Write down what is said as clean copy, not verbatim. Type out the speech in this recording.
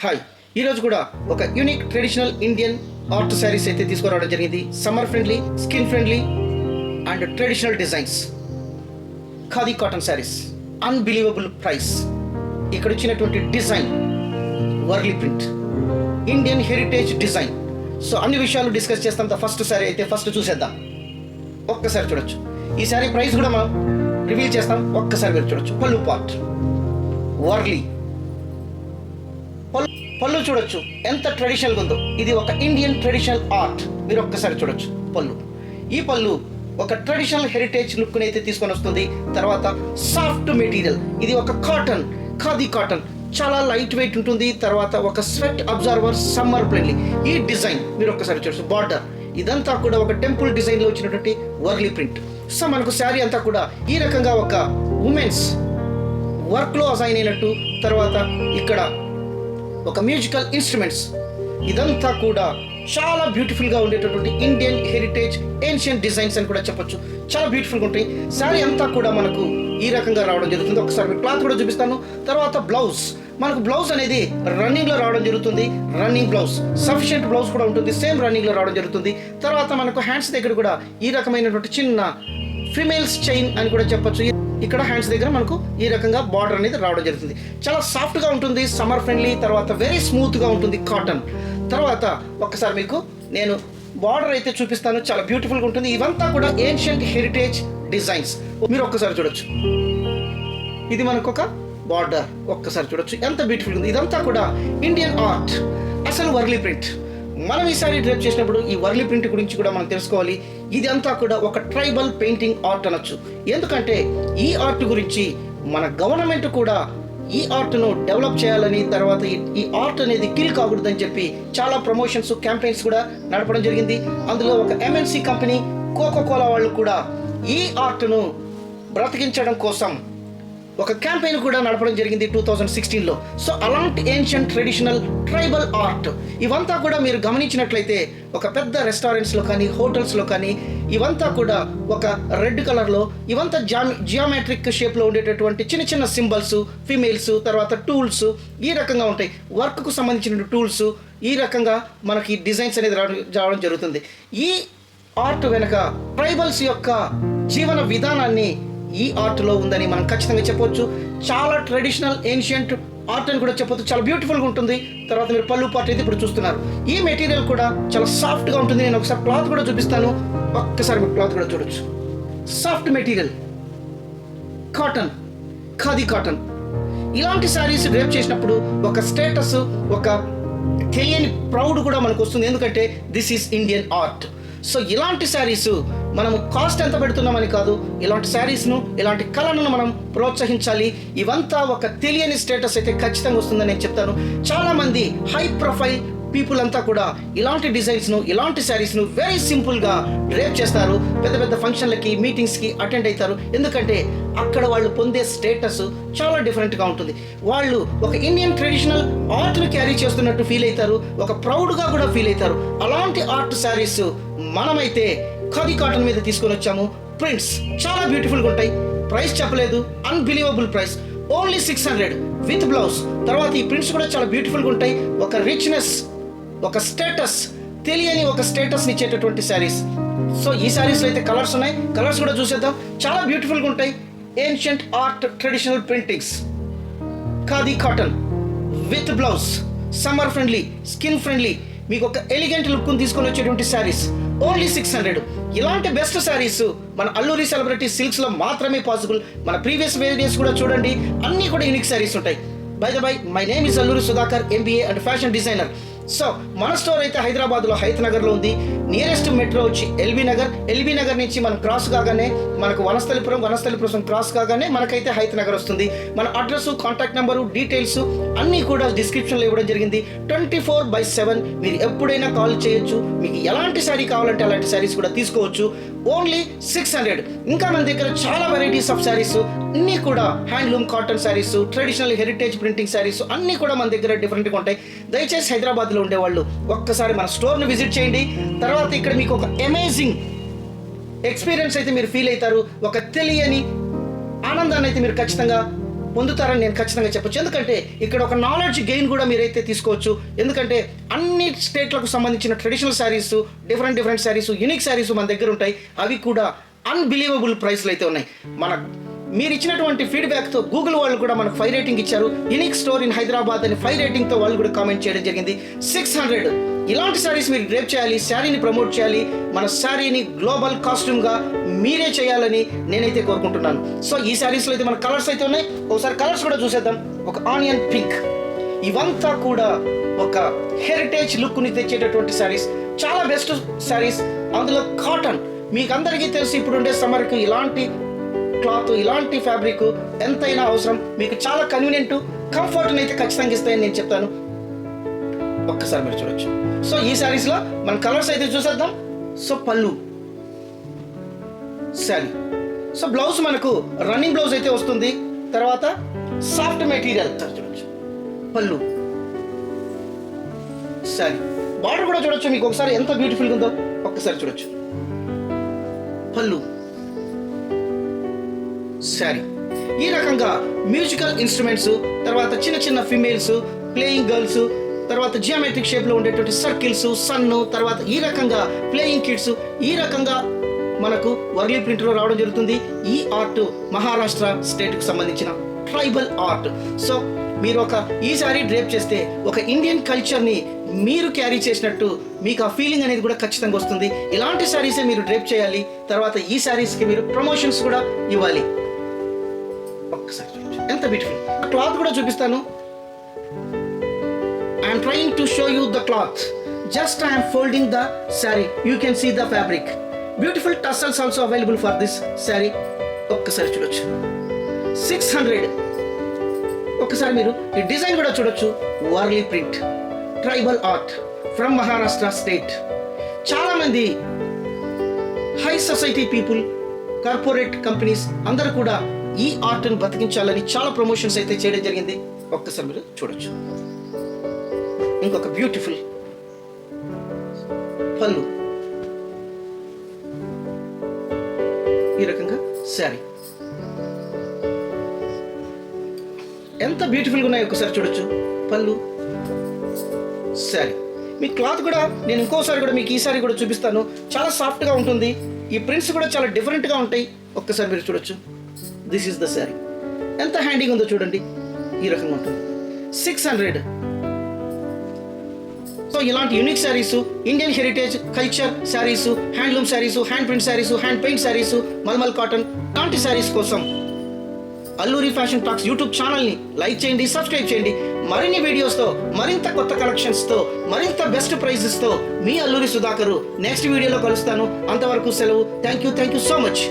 Hi, ఈరోజు కూడా ఒక unique traditional Indian art saris అయితే తీసుకురావడం జరిగింది. Summer friendly, skin friendly and traditional designs, khadi cotton saris, unbelievable price. ఇక్కడ వచ్చినటువంటి design Warli print, Indian heritage design. So అన్ని విషయాలు డిస్కస్ చేస్తాం. ఫస్ట్ శారీ అయితే ఫస్ట్ చూసేద్దాం. ఒక్కసారి చూడొచ్చు. ఈ శారీ ప్రైస్ కూడా మనం రివీల్ చేస్తాం. ఒక్కసారి మీరు చూడొచ్చు. పళ్ళు పార్ట్ వర్లీ పళ్ళు చూడొచ్చు ఎంత ట్రెడిషనల్గా ఉందో. ఇది ఒక ఇండియన్ ట్రెడిషనల్ ఆర్ట్. మీరు ఒక్కసారి చూడొచ్చు పళ్ళు. ఈ పళ్ళు ఒక ట్రెడిషనల్ హెరిటేజ్ లుక్ని అయితే తీసుకొని వస్తుంది. తర్వాత సాఫ్ట్ మెటీరియల్, ఇది ఒక కాటన్, ఖాదీ కాటన్, చాలా లైట్ వెయిట్ ఉంటుంది. తర్వాత ఒక స్వెట్ అబ్జర్వర్, సమ్మర్ ఫ్రెండ్లీ. ఈ డిజైన్ మీరు ఒక్కసారి చూడొచ్చు. బార్డర్ ఇదంతా కూడా ఒక టెంపుల్ డిజైన్లో వచ్చినటువంటి వర్లీ ప్రింట్. సో మనకు శారీ అంతా కూడా ఈ రకంగా ఒక ఉమెన్స్ వర్క్లో అసైన్ అయినట్టు. తర్వాత ఇక్కడ ఒక మ్యూజికల్ ఇన్స్ట్రుమెంట్స్, ఇదంతా కూడా చాలా బ్యూటిఫుల్గా ఉండేటటువంటి ఇండియన్ హెరిటేజ్ ఏన్షియంట్ డిజైన్స్ అని కూడా చెప్పొచ్చు. చాలా బ్యూటిఫుల్గా ఉంటాయి. శారీ అంతా కూడా మనకు ఈ రకంగా రావడం జరుగుతుంది. ఒకసారి క్లాత్ కూడా చూపిస్తాను. తర్వాత బ్లౌజ్, మనకు బ్లౌజ్ అనేది రన్నింగ్లో రావడం జరుగుతుంది. రన్నింగ్ బ్లౌజ్, సఫిషియెంట్ బ్లౌజ్ కూడా ఉంటుంది. సేమ్ రన్నింగ్లో రావడం జరుగుతుంది. తర్వాత మనకు హ్యాండ్స్ దగ్గర కూడా ఈ రకమైనటువంటి చిన్న ఫిమేల్స్ చైన్ అని కూడా చెప్పొచ్చు. ఇక్కడ హ్యాండ్స్ దగ్గర మనకు ఈ రకంగా బార్డర్ అనేది రావడం జరుగుతుంది. చాలా సాఫ్ట్గా ఉంటుంది, సమ్మర్ ఫ్రెండ్లీ. తర్వాత వెరీ స్మూత్గా ఉంటుంది కాటన్. తర్వాత ఒక్కసారి మీకు నేను బార్డర్ అయితే చూపిస్తాను. చాలా బ్యూటిఫుల్గా ఉంటుంది. ఇవంతా కూడా ఏన్షియంట్ హెరిటేజ్ డిజైన్స్. మీరు ఒక్కసారి చూడొచ్చు. ఇది మనకు ఒక బార్డర్. ఒక్కసారి చూడొచ్చు ఎంత బ్యూటిఫుల్ ఉంది. ఇదంతా కూడా ఇండియన్ ఆర్ట్, అసలు వర్లీ ప్రింట్. మనం ఈసారి డ్రైవ్ చేసినప్పుడు ఈ వర్లీ ప్రింట్ గురించి కూడా మనం తెలుసుకోవాలి. ఇది అంతా కూడా ఒక ట్రైబల్ పెయింటింగ్ ఆర్ట్ అనొచ్చు. ఎందుకంటే ఈ ఆర్ట్ గురించి మన గవర్నమెంట్ కూడా ఈ ఆర్ట్ను డెవలప్ చేయాలని, తర్వాత ఈ ఆర్ట్ అనేది కిల్ కాకూడదని చెప్పి చాలా ప్రమోషన్స్, క్యాంపెయిన్స్ కూడా నడపడం జరిగింది. అందులో ఒక ఎంఎన్సి కంపెనీ కోకోకోలా వాళ్ళు కూడా ఈ ఆర్ట్ను బ్రతికించడం కోసం ఒక క్యాంపెయిన్ కూడా నడపడం జరిగింది 2016లో. సో అలాంటి ఏన్షియంట్ ట్రెడిషనల్ ట్రైబల్ ఆర్ట్ ఇవంతా కూడా మీరు గమనించినట్లయితే ఒక పెద్ద రెస్టారెంట్స్లో కానీ, హోటల్స్లో కానీ ఇవంతా కూడా ఒక రెడ్ కలర్లో ఇవంతా జియోమెట్రిక్ షేప్లో ఉండేటటువంటి చిన్న చిన్న సింబల్స్, ఫిమేల్స్, తర్వాత టూల్స్ ఈ రకంగా ఉంటాయి. వర్క్కు సంబంధించిన టూల్స్ ఈ రకంగా మనకి డిజైన్స్ అనేది రావడం జరుగుతుంది. ఈ ఆర్ట్ వెనక ట్రైబల్స్ యొక్క జీవన విధానాన్ని ఈ ఆర్ట్లో ఉందని మనం ఖచ్చితంగా చెప్పొచ్చు. చాలా ట్రెడిషనల్ ఏన్షియంట్ ఆర్ట్ అని కూడా చెప్పొచ్చు. చాలా బ్యూటిఫుల్గా ఉంటుంది. తర్వాత మీరు పళ్ళు పార్ట్ అయితే ఇప్పుడు చూస్తున్నారు. ఈ మెటీరియల్ కూడా చాలా సాఫ్ట్గా ఉంటుంది. నేను ఒకసారి క్లాత్ కూడా చూపిస్తాను. ఒక్కసారి మీరు క్లాత్ కూడా చూడొచ్చు. Soft material, cotton, khadi cotton. ఇలాంటి శారీస్ డ్రైవ్ చేసినప్పుడు ఒక స్టేటస్, ఒక తెలియని ప్రౌడ్ కూడా మనకు వస్తుంది. ఎందుకంటే this is Indian art. So ఇలాంటి శారీస్ మనం కాస్ట్ ఎంత పెడుతున్నామని కాదు, ఇలాంటి శారీస్ను, ఇలాంటి కళలను మనం ప్రోత్సహించాలి. ఇవంతా ఒక తెలియని స్టేటస్ అయితే ఖచ్చితంగా వస్తుందని నేను చెప్తాను. చాలామంది హై ప్రొఫైల్ పీపుల్ అంతా కూడా ఇలాంటి డిజైన్స్ను, ఇలాంటి శారీస్ను వెరీ సింపుల్గా డ్రైవ్ చేస్తారు. పెద్ద పెద్ద ఫంక్షన్లకి, మీటింగ్స్కి అటెండ్ అవుతారు. ఎందుకంటే అక్కడ వాళ్ళు పొందే స్టేటస్ చాలా డిఫరెంట్గా ఉంటుంది. వాళ్ళు ఒక ఇండియన్ ట్రెడిషనల్ ఆర్ట్ను క్యారీ చేస్తున్నట్టు ఫీల్ అవుతారు. ఒక ప్రౌడ్గా కూడా ఫీల్ అవుతారు. అలాంటి ఆర్ట్ శారీస్ మనమైతే ఖాదీ కాటన్ మీద తీసుకొని వచ్చాము. ప్రింట్స్ చాలా బ్యూటిఫుల్గా ఉంటాయి. ప్రైస్ చెప్పలేదు, unbelievable price, only 600 with blouse. తర్వాత ఈ ప్రింట్స్ కూడా చాలా బ్యూటిఫుల్గా ఉంటాయి. ఒక రిచ్నెస్, ఒక స్టేటస్, తెలియని ఒక స్టేటస్ని ఇచ్చేటటువంటి శారీస్. సో ఈ శారీస్లో అయితే కలర్స్ ఉన్నాయి. కలర్స్ కూడా చూసేద్దాం. చాలా బ్యూటిఫుల్గా ఉంటాయి. Ancient art traditional printings, khadi cotton with blouse, summer friendly, skin friendly, మీకు ఒక ఎలిగెంట్ లుక్ను తీసుకొని వచ్చేటువంటి శారీస్. ఓన్లీ 600. ఇలాంటి బెస్ట్ శారీస్ మన అల్లూరి సెలబ్రిటీ సిల్క్స్లో మాత్రమే పాసిబుల్. మన ప్రీవియస్ వీడియోస్ కూడా చూడండి, అన్నీ కూడా యూనిక్ శారీస్ ఉంటాయి. By the by, my name is Alluri Sudhakar, MBA and fashion designer. So మన స్టోర్ అయితే హైదరాబాద్లో హైత్ నగర్లో ఉంది. నియరెస్ట్ మెట్రో వచ్చి ఎల్బీ నగర్. ఎల్బీ నగర్ నుంచి మనం క్రాస్ కాగానే మనకు వనస్థలిపురం క్రాస్ కాగానే మనకైతే హైత్ నగర్ వస్తుంది. మన అడ్రస్, కాంటాక్ట్ నెంబరు, డీటెయిల్స్ అన్నీ కూడా డిస్క్రిప్షన్లో ఇవ్వడం జరిగింది. 24/7 మీరు ఎప్పుడైనా కాల్ చేయొచ్చు. మీకు ఎలాంటి శారీ కావాలంటే అలాంటి శారీస్ కూడా తీసుకోవచ్చు. ఓన్లీ 600. ఇంకా మన దగ్గర చాలా వెరైటీస్ ఆఫ్ శారీస్ అన్నీ కూడా handloom cotton saris, traditional heritage printing saris అన్నీ కూడా మన దగ్గర డిఫరెంట్గా ఉంటాయి. దయచేసి హైదరాబాద్లో ఉండేవాళ్ళు ఒక్కసారి మన స్టోర్ని విజిట్ చేయండి. తర్వాత ఇక్కడ మీకు ఒక అమేజింగ్ ఎక్స్పీరియన్స్ అయితే మీరు ఫీల్ అవుతారు. ఒక తెలియని ఆనందాన్ని అయితే మీరు ఖచ్చితంగా పొందుతారని నేను ఖచ్చితంగా చెప్పొచ్చు. ఎందుకంటే ఇక్కడ ఒక నాలెడ్జ్ గెయిన్ కూడా మీరైతే తీసుకోవచ్చు. ఎందుకంటే అన్ని స్టేట్లకు సంబంధించిన traditional saris, different saris, unique saris మన దగ్గర ఉంటాయి. అవి కూడా అన్బిలీవబుల్ ప్రైస్లు అయితే ఉన్నాయి. మీరు ఇచ్చినటువంటి ఫీడ్బ్యాక్తో గూగుల్ వాళ్ళు కూడా మనకు 5 రేటింగ్ ఇచ్చారు. యూనిక్ స్టోర్ ఇన్ హైదరాబాద్ అని 5 రేటింగ్తో వాళ్ళు కూడా కామెంట్ చేయడం జరిగింది. 600 ఇలాంటి శారీస్ మీరు డ్రేప్ చేయాలి, శారీని ప్రమోట్ చేయాలి, మన శారీని గ్లోబల్ కాస్ట్యూమ్గా మీరే చేయాలని నేనైతే కోరుకుంటున్నాను. సో ఈ శారీస్లో అయితే మన కలర్స్ అయితే ఉన్నాయి. ఒకసారి కలర్స్ కూడా చూసేద్దాం. ఒక ఆనియన్ పింక్, ఇవంతా కూడా ఒక హెరిటేజ్ లుక్ని తెచ్చేటటువంటి శారీస్, చాలా బెస్ట్ శారీస్. అందులో కాటన్, మీకు అందరికీ తెలుసు ఇప్పుడు ఉండే సమ్మర్కి ఇలాంటి క్లాత్, ఇలాంటి ఫ్యాబ్రిక్ ఎంతైనా అవసరం. మీకు చాలా కన్వీనియంట్, కంఫర్ట్ని అయితే ఖచ్చితంగా ఇస్తాయని నేను చెప్తాను. ఒక్కసారి మీరు చూడొచ్చు. సో ఈ శారీస్లో మన కలర్స్ అయితే చూసేద్దాం. సో పళ్ళు శారీ, సో బ్లౌజ్ మనకు రన్నింగ్ బ్లౌజ్ అయితే వస్తుంది. తర్వాత సాఫ్ట్ మెటీరియల్ చూడొచ్చు. పళ్ళు శారీ, బార్డర్ కూడా చూడొచ్చు. మీకు ఒకసారి ఎంత బ్యూటిఫుల్గా ఉందో ఒక్కసారి చూడొచ్చు. పళ్ళు శారీ, ఈ రకంగా మ్యూజికల్ ఇన్స్ట్రుమెంట్స్, తర్వాత చిన్న ఫిమేల్స్, ప్లేయింగ్ గర్ల్స్, తర్వాత జియోమెట్రిక్ షేప్లో ఉండేటువంటి సర్కిల్స్, సన్, తర్వాత ఈ రకంగా ప్లేయింగ్ కిడ్స్, ఈ రకంగా మనకు వర్లీ ప్రింట్లో రావడం జరుగుతుంది. ఈ ఆర్ట్ మహారాష్ట్ర స్టేట్కి సంబంధించిన ట్రైబల్ ఆర్ట్. సో మీరు ఈ సారీ డ్రేప్ చేస్తే ఒక ఇండియన్ కల్చర్ని మీరు క్యారీ చేసినట్టు మీకు ఆ ఫీలింగ్ అనేది కూడా ఖచ్చితంగా వస్తుంది. ఇలాంటి శారీసే మీరు డ్రేప్ చేయాలి. తర్వాత ఈ శారీస్కి మీరు ప్రమోషన్స్ కూడా ఇవ్వాలి. ఒక్కసారి ఎంత బ్యూటిఫుల్ క్లాత్ కూడా చూపిస్తాను. I'm trying to show you the cloth. Just I'm folding the sari, you can see the fabric. Beautiful tassels also available for this sari. ఒక్కసారి చూడొచ్చు. 600. ఒక్కసారి మీరు ఈ డిజైన్ కూడా చూడొచ్చు. Warli print, tribal art from Maharashtra state. చాలామంది high society people, corporate companies అందరూ కూడా ఈ ఆర్ట్ను బతికించాలని చాలా ప్రమోషన్స్ అయితే చేయడం జరిగింది. ఒక్కసారి మీరు చూడొచ్చు. ఇంకొక బ్యూటిఫుల్ పళ్ళు, ఈ రకంగా శారీ ఎంత బ్యూటిఫుల్గా ఉన్నాయో ఒకసారి చూడొచ్చు. పళ్ళు శారీ, మీ క్లాత్ కూడా నేను ఇంకోసారి కూడా మీకు ఈ సారీ కూడా చూపిస్తాను. చాలా సాఫ్ట్గా ఉంటుంది. ఈ ప్రింట్స్ కూడా చాలా డిఫరెంట్గా ఉంటాయి. ఒక్కసారి మీరు చూడొచ్చు. This is the sari. ఎంత హ్యాండీగా ఉందో చూడండి. ఈ రకంగా ఉంటుంది. 600. సో ఇలాంటి unique saris, Indian heritage culture saris, handloom saris, hand print saris, hand paint saris, mulmul cotton లాంటి శారీస్ కోసం అల్లూరి ఫ్యాషన్ టాక్స్ యూట్యూబ్ ఛానల్ని లైక్ చేయండి, సబ్స్క్రైబ్ చేయండి. మరిన్ని వీడియోస్తో, మరింత కొత్త కలెక్షన్స్తో, మరింత బెస్ట్ ప్రైజెస్తో మీ అల్లూరి సుధాకర్ నెక్స్ట్ వీడియోలో కలుస్తాను. అంతవరకు సెలవు. Thank you so much.